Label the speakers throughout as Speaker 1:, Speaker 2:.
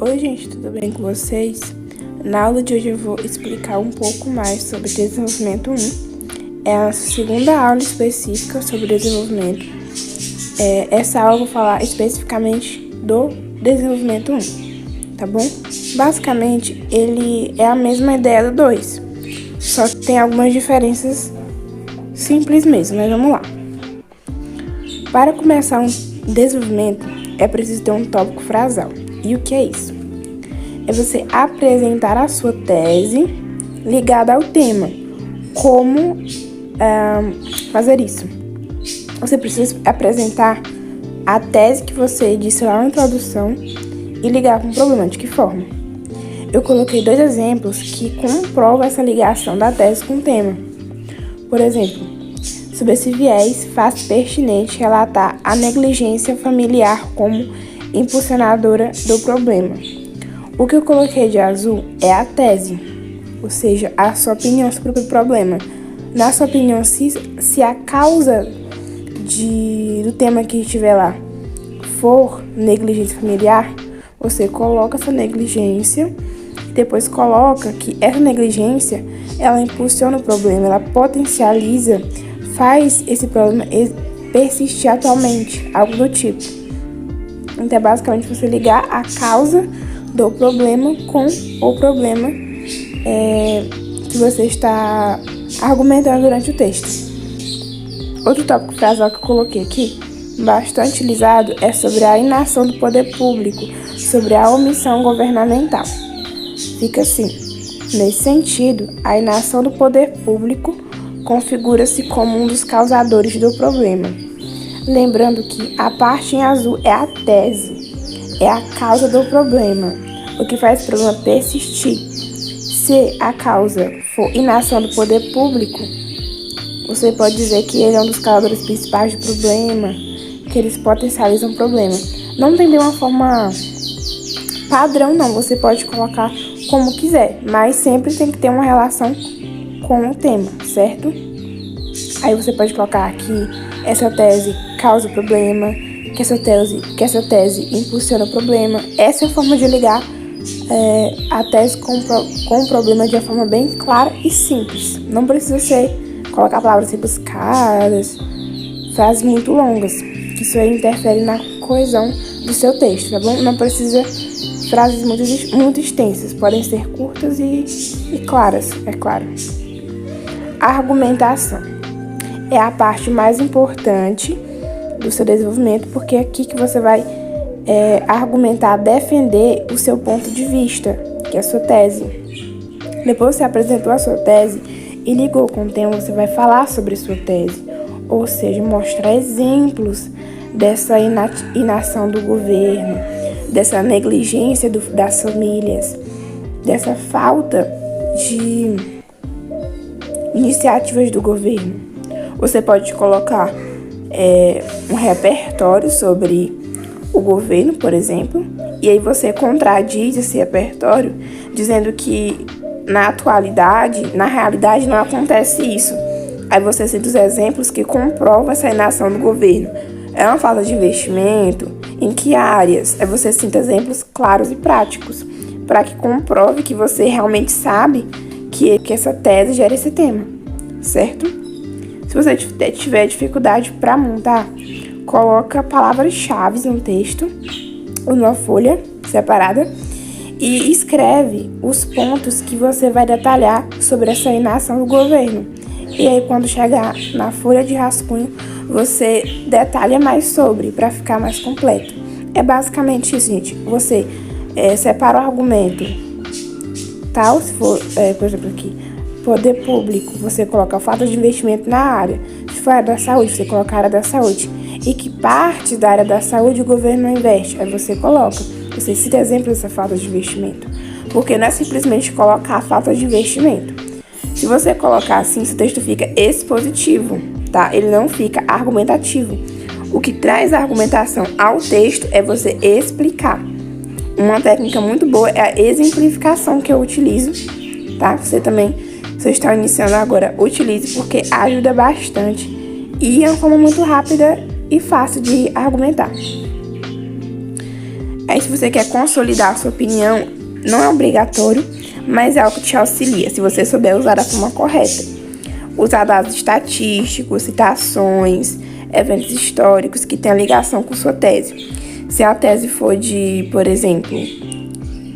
Speaker 1: Oi gente, tudo bem com vocês? Na aula de hoje eu vou explicar um pouco mais sobre desenvolvimento 1. É a segunda aula específica sobre desenvolvimento. Essa aula eu vou falar especificamente do desenvolvimento 1, tá bom? Basicamente, ele é a mesma ideia do 2, só que tem algumas diferenças simples mesmo, mas vamos lá. Para começar um desenvolvimento, é preciso ter um tópico frasal. E o que é isso? É você apresentar a sua tese ligada ao tema. Como fazer isso? Você precisa apresentar a tese que você disse lá na introdução e ligar com o problema. De que forma? Eu coloquei 2 exemplos que comprovam essa ligação da tese com o tema. Por exemplo, sob esse viés, faz pertinente relatar a negligência familiar como impulsionadora do problema. O que eu coloquei de azul é a tese, ou seja, a sua opinião sobre o problema. Na sua opinião, se a causa do tema que estiver lá for negligência familiar, você coloca essa negligência e depois coloca que essa negligência, ela impulsiona o problema, ela potencializa, faz esse problema persistir atualmente, algo do tipo. Então, é basicamente você ligar a causa do problema com o problema que você está argumentando durante o texto. Outro tópico frasal que eu coloquei aqui, bastante utilizado, é sobre a inação do poder público, sobre a omissão governamental. Fica assim: nesse sentido, a inação do poder público configura-se como um dos causadores do problema. Lembrando que a parte em azul é a tese, é a causa do problema, o que faz o problema persistir. Se a causa for inação do poder público, você pode dizer que ele é um dos causadores principais do problema, que eles potencializam o problema. Não tem de uma forma padrão, não. Você pode colocar como quiser, mas sempre tem que ter uma relação com o tema, certo? Aí você pode colocar que essa tese causa o problema, que essa tese impulsiona o problema. Essa é a forma de ligar a tese com o problema de uma forma bem clara e simples. Não precisa colocar palavras rebuscadas, frases muito longas, que isso aí interfere na coesão do seu texto, tá bom? Não precisa frases muito extensas, podem ser curtas e claras, é claro. A argumentação é a parte mais importante do seu desenvolvimento, porque é aqui que você vai argumentar, defender o seu ponto de vista, que é a sua tese. Depois você apresentou a sua tese e ligou com o tema, você vai falar sobre a sua tese, ou seja, mostrar exemplos dessa inação do governo, dessa negligência das famílias, dessa falta de iniciativas do governo. Você pode colocar um repertório sobre o governo, por exemplo, e aí você contradiz esse repertório dizendo que na atualidade, na realidade, não acontece isso. Aí você cita os exemplos que comprovam essa inação do governo. É uma falta de investimento? Em que áreas? Aí você cita exemplos claros e práticos para que comprove que você realmente sabe que essa tese gera esse tema, certo? Se você tiver dificuldade para montar, coloca palavras-chave no texto ou numa folha separada e escreve os pontos que você vai detalhar sobre essa inação do governo. E aí, quando chegar na folha de rascunho, você detalha mais sobre, para ficar mais completo. É basicamente isso, gente. Você separa o argumento, tal, se for, por exemplo, aqui, poder público, você coloca a falta de investimento na área. Se for a área da saúde, você coloca a área da saúde. E que parte da área da saúde o governo não investe. Aí você coloca. Você cita exemplos dessa falta de investimento. Porque não é simplesmente colocar a falta de investimento. Se você colocar assim, seu texto fica expositivo, tá? Ele não fica argumentativo. O que traz a argumentação ao texto é você explicar. Uma técnica muito boa é a exemplificação que eu utilizo, tá? Você está iniciando agora, utilize, porque ajuda bastante. E é uma forma muito rápida e fácil de argumentar. Aí, se você quer consolidar a sua opinião, não é obrigatório, mas é algo que te auxilia, se você souber usar da forma correta. Usar dados estatísticos, citações, eventos históricos que tenham ligação com sua tese. Se a tese for de, por exemplo,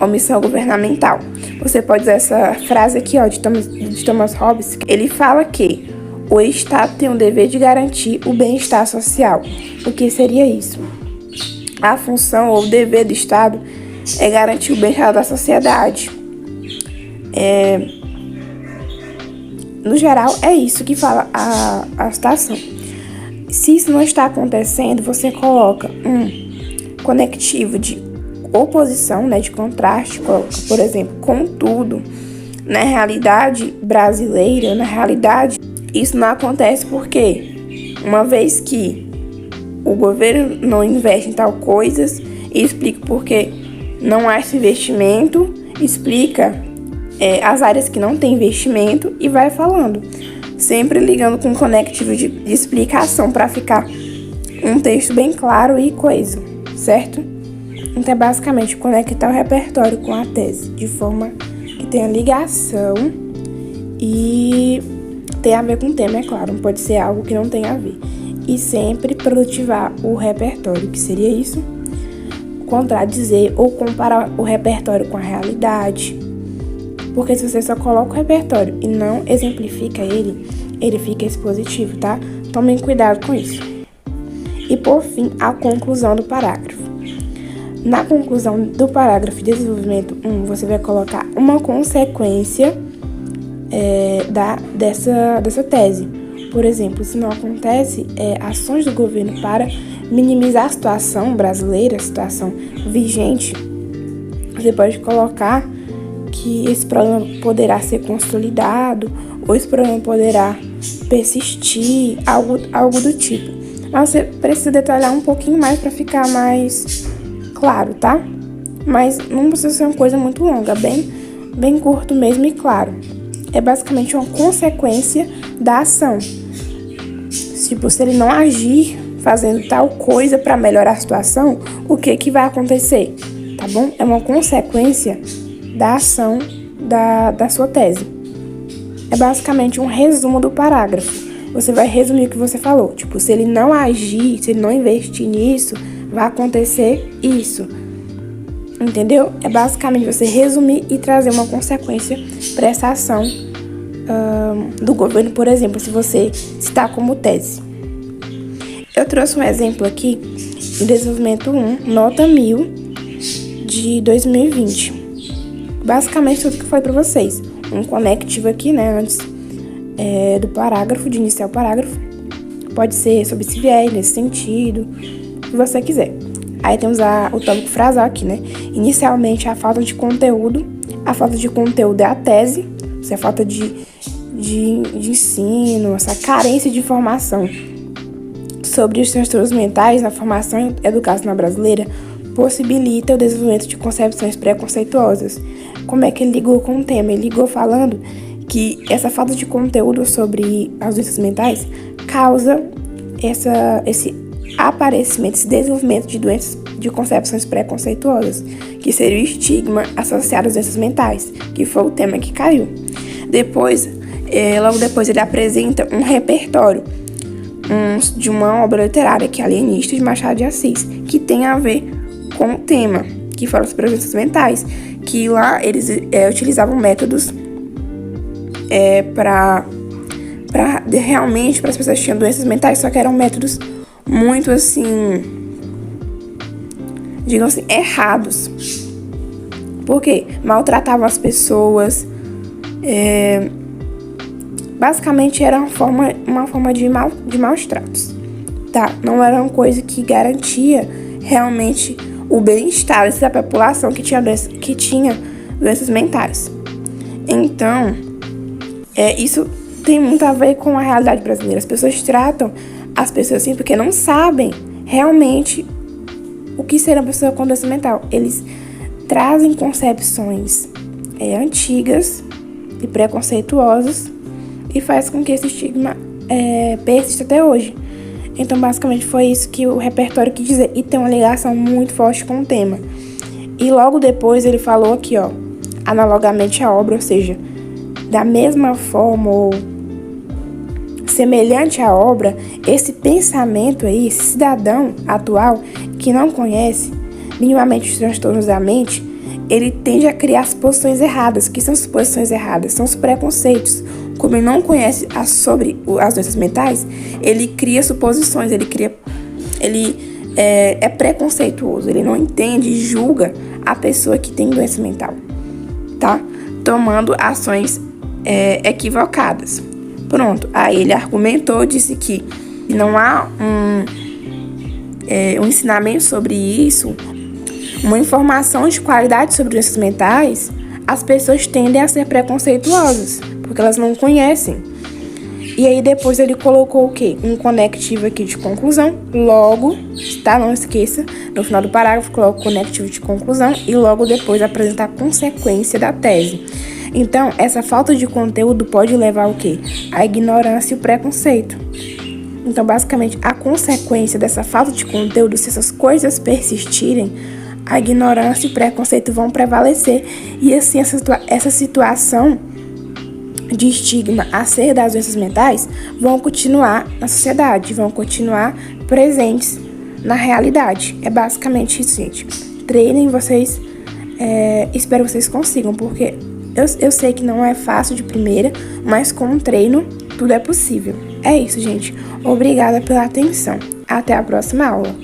Speaker 1: omissão governamental, você pode usar essa frase aqui, ó, de Thomas Hobbes. Ele fala que o Estado tem o dever de garantir o bem-estar social. O que seria isso? A função ou o dever do Estado é garantir o bem-estar da sociedade. No geral, é isso que fala a citação. Se isso não está acontecendo, você coloca um conectivo de oposição, né, de contraste, coloca, por exemplo, contudo, na realidade brasileira, na realidade, isso não acontece porque, uma vez que o governo não investe em tal coisas, explica por que não há esse investimento, explica as áreas que não tem investimento e vai falando, sempre ligando com um conectivo de explicação para ficar um texto bem claro e coeso, certo? Então é basicamente conectar o repertório com a tese, de forma que tenha ligação e tenha a ver com o tema, é claro, não pode ser algo que não tenha a ver. E sempre produtivar o repertório, que seria isso? Contradizer ou comparar o repertório com a realidade. Porque se você só coloca o repertório e não exemplifica ele fica expositivo, tá? Tomem cuidado com isso. E por fim, a conclusão do parágrafo. Na conclusão do parágrafo de desenvolvimento 1, você vai colocar uma consequência dessa tese. Por exemplo, se não acontece ações do governo para minimizar a situação brasileira, a situação vigente, você pode colocar que esse problema poderá ser consolidado ou esse problema poderá persistir, algo do tipo. Mas você precisa detalhar um pouquinho mais para ficar mais claro, tá? Mas não precisa ser uma coisa muito longa, bem curto mesmo e claro. É basicamente uma consequência da ação. Tipo, se ele não agir fazendo tal coisa para melhorar a situação, o que vai acontecer? Tá bom? É uma consequência da ação da sua tese. É basicamente um resumo do parágrafo. Você vai resumir o que você falou. Tipo, se ele não agir, se ele não investir nisso, vai acontecer isso. Entendeu? É basicamente você resumir e trazer uma consequência para essa ação do governo, por exemplo, se você citar como tese. Eu trouxe um exemplo aqui do desenvolvimento 1, nota 1000 de 2020. Basicamente tudo que eu falei para vocês. Um conectivo aqui, né, antes do parágrafo, de iniciar o parágrafo. Pode ser sobre esse viés, nesse sentido, o que você quiser. Aí temos o tópico frasal aqui, né? Inicialmente, a falta de conteúdo. A falta de conteúdo é a tese. Isso é a falta de ensino, essa carência de informação sobre os transtornos mentais na formação educacional brasileira possibilita o desenvolvimento de concepções preconceituosas. Como é que ele ligou com o tema? Ele ligou falando que essa falta de conteúdo sobre as doenças mentais causa esse aparecimento, esse desenvolvimento de doenças, de concepções preconceituosas, que seria o estigma associado às doenças mentais, que foi o tema que caiu. Logo depois ele apresenta um repertório de uma obra literária, que é Alienista, de Machado de Assis, que tem a ver com o tema, que fala sobre as doenças mentais, que lá eles utilizavam métodos para realmente, para as pessoas que tinham doenças mentais, só que eram métodos muito assim, digamos assim, errados. Por quê? Maltratavam as pessoas, basicamente era uma forma de maus tratos, tá? Não era uma coisa que garantia realmente o bem-estar da população que tinha doenças mentais. Então, isso tem muito a ver com a realidade brasileira. As pessoas tratam as pessoas assim porque não sabem realmente o que será uma pessoa com doença mental. Eles trazem concepções antigas e preconceituosas e faz com que esse estigma persista até hoje. Então, basicamente, foi isso que o repertório quis dizer. E tem uma ligação muito forte com o tema. E logo depois ele falou aqui, ó, analogamente à obra, ou seja, da mesma forma ou semelhante à obra, esse pensamento aí, esse cidadão atual que não conhece minimamente os transtornos da mente, ele tende a criar suposições erradas. O que são suposições erradas? São os preconceitos. Como ele não conhece sobre as doenças mentais, ele cria suposições, ele é preconceituoso, ele não entende e julga a pessoa que tem doença mental, tá? Tomando ações equivocadas. Pronto, aí ele argumentou, disse que não há um ensinamento sobre isso, uma informação de qualidade sobre doenças mentais, as pessoas tendem a ser preconceituosas, porque elas não conhecem. E aí depois ele colocou o quê? Um conectivo aqui de conclusão, logo, tá? Não esqueça, no final do parágrafo coloca o conectivo de conclusão e logo depois apresentar a consequência da tese. Então, essa falta de conteúdo pode levar ao quê? A ignorância e o preconceito. Então, basicamente, a consequência dessa falta de conteúdo, se essas coisas persistirem, a ignorância e o preconceito vão prevalecer. E assim, essa situação de estigma acerca das doenças mentais vão continuar na sociedade, vão continuar presentes na realidade. É basicamente isso, gente. Treinem vocês, espero que vocês consigam, porque eu sei que não é fácil de primeira, mas com um treino tudo é possível. É isso, gente. Obrigada pela atenção. Até a próxima aula.